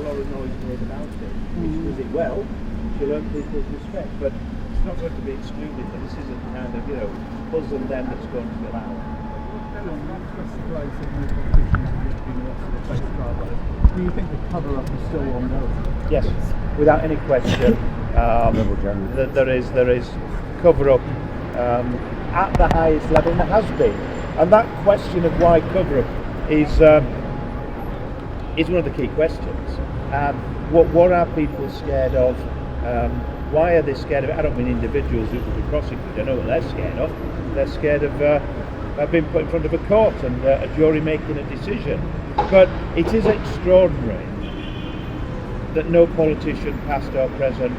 Laura noise made about it. If she does it well, she'll earn people's respect, but it's not going to be excluded. And this isn't kind of, us and them that's going to be allowed. Do you think the cover-up is still ongoing? Yes, without any question. There is cover-up at the highest level, and there has been. And that question of why cover-up is one of the key questions. What are people scared of? Why are they scared of it? I don't mean individuals who will be prosecuted. I know what they're scared of. They're scared of being put in front of a court and a jury making a decision. But it is extraordinary that no politician, past or present,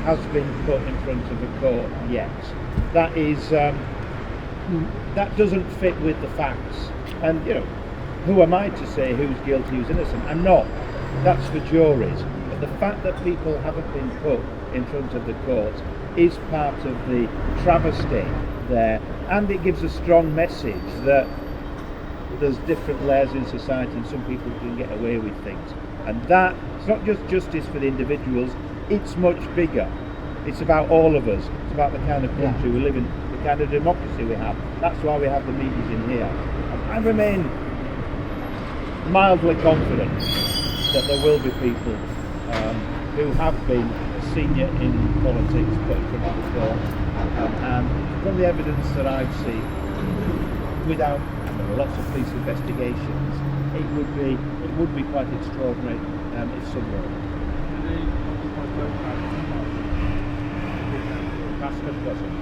has been put in front of a court yet. That is that doesn't fit with the facts. And who am I to say who's guilty, who's innocent? I'm not. That's for juries. But the fact that people haven't been put in front of the court is part of the travesty there, and it gives a strong message that there's different layers in society and some people can get away with things. And that, it's not just justice for the individuals, it's much bigger. It's about all of us. It's about the kind of country we live in, the kind of democracy we have. That's why we have the meetings in here. And I remain mildly confident that there will be people who have been senior in politics put in front of the court. And from the evidence that I've seen, without lots of police investigations, it would be quite extraordinary if some were. Past and present.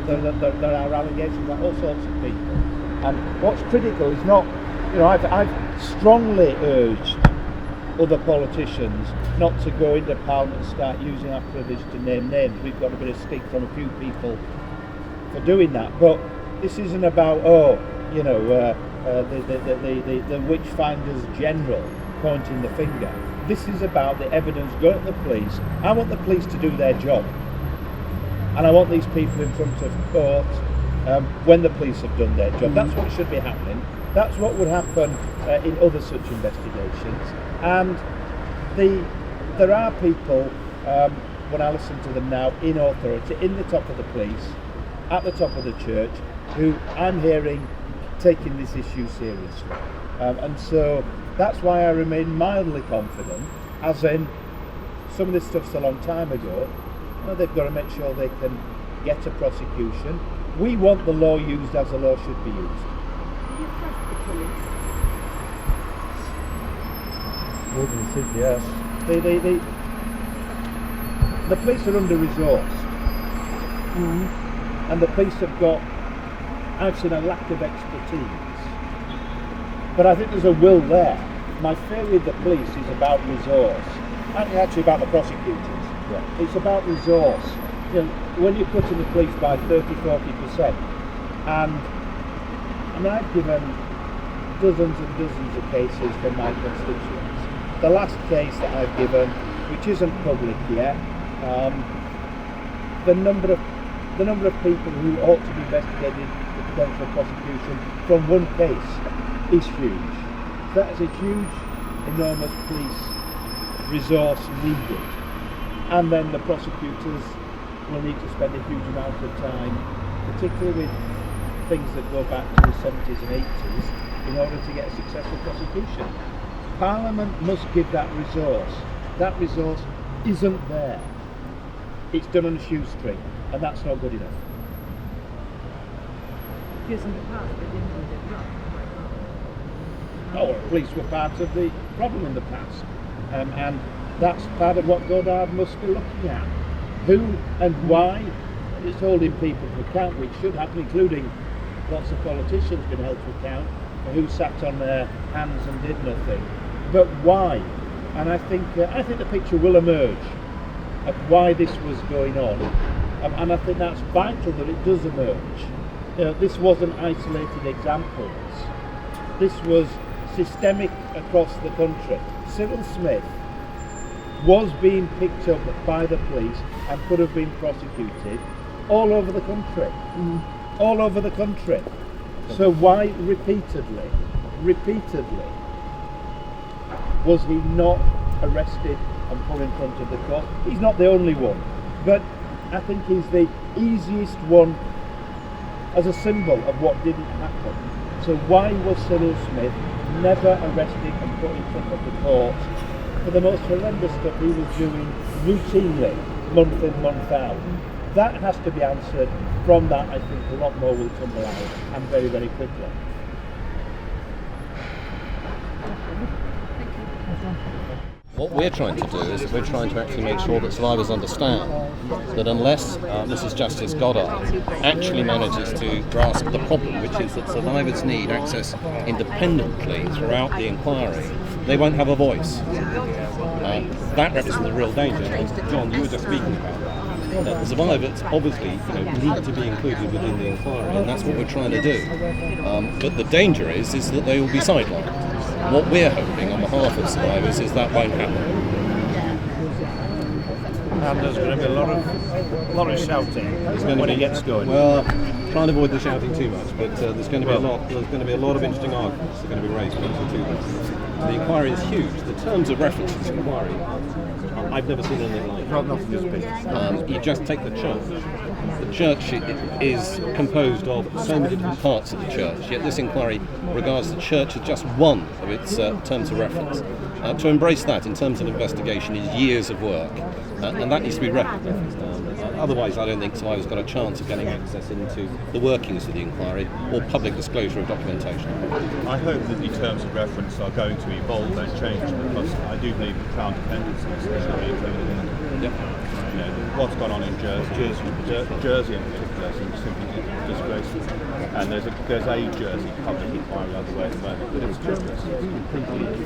There are allegations about all sorts of people, and what's critical is not, I've strongly urged other politicians not to go into Parliament and start using our privilege to name names. We've got a bit of stick from a few people for doing that, but this isn't about the witch finders general pointing the finger. This is about the evidence going to the police. I want the police to do their job, and I want these people in front of court when the police have done their job. That's what should be happening. That's what would happen in other such investigations. And there are people, when I listen to them now, in authority, in the top of the police, at the top of the church, who I'm hearing taking this issue seriously. And so that's why I remain mildly confident, as in some of this stuff's a long time ago. They've got to make sure they can get a prosecution. We want the law used as the law should be used. Do you trust the police? Yes. The police are under-resourced. And the police have got, I've seen a lack of expertise. But I think there's a will there. My fear with the police is about resource. Actually about the prosecutors. Yeah. It's about resource. When you're cutting the police by 30-40%, and I've given dozens and dozens of cases from my constituents. The last case that I've given, which isn't public yet, the number of people who ought to be investigated for potential prosecution from one case is huge. That is a huge, enormous police resource needed. And then the prosecutors will need to spend a huge amount of time, particularly with things that go back to the 70s and 80s, in order to get a successful prosecution. Parliament must give that resource. That resource isn't there. It's done on a shoestring, and that's not good enough. Because in the past they didn't do their job quite well. Police were part of the problem in the past, and that's part of what Goddard must be looking at. Who and why is holding people to account, which should happen, including lots of politicians being held to account for who sat on their hands and did nothing. But why? And I think the picture will emerge of why this was going on, and I think that's vital that it does emerge. This wasn't isolated examples. This was systemic across the country. Cyril Smith was being picked up by the police and could have been prosecuted all over the country. all over the country. So why repeatedly was he not arrested and put in front of the court? He's not the only one, but I think he's the easiest one as a symbol of what didn't happen. So why was Cyril Smith never arrested and put in front of the court for the most horrendous stuff he was doing routinely, month in, month out? That has to be answered. From that, I think a lot more will tumble out, and very, very quickly. What we're trying to do is we're trying to actually make sure that survivors understand that unless Mrs. Justice Goddard actually manages to grasp the problem, which is that survivors need access independently throughout the inquiry, they won't have a voice. That represents the real danger. And John, you were just speaking about that. The survivors obviously need to be included within the inquiry, and that's what we're trying to do. But the danger is that they will be sidelined. What we're hoping on behalf of survivors is that won't happen. And there's going to be a lot of shouting when it gets going. Well, trying to avoid the shouting too much, but there's going to be a lot. There's going to be a lot of interesting arguments that are going to be raised between the two. The inquiry is huge. The terms of reference to this inquiry, I've never seen anything like it. You just take the church. The church is composed of so many different parts of the church, yet this inquiry regards the church as just one of its terms of reference. To embrace that in terms of investigation is years of work, and that needs to be recognised. Otherwise, I don't think survivors got a chance of getting access into the workings of the inquiry or public disclosure of documentation. I hope that the terms of reference are going to evolve and change, because I do believe that Crown dependency is going to be included in it. Yep. What's gone on in Jersey in particular seems simply disgraceful. And there's a Jersey public inquiry underway at the moment, but it's just completely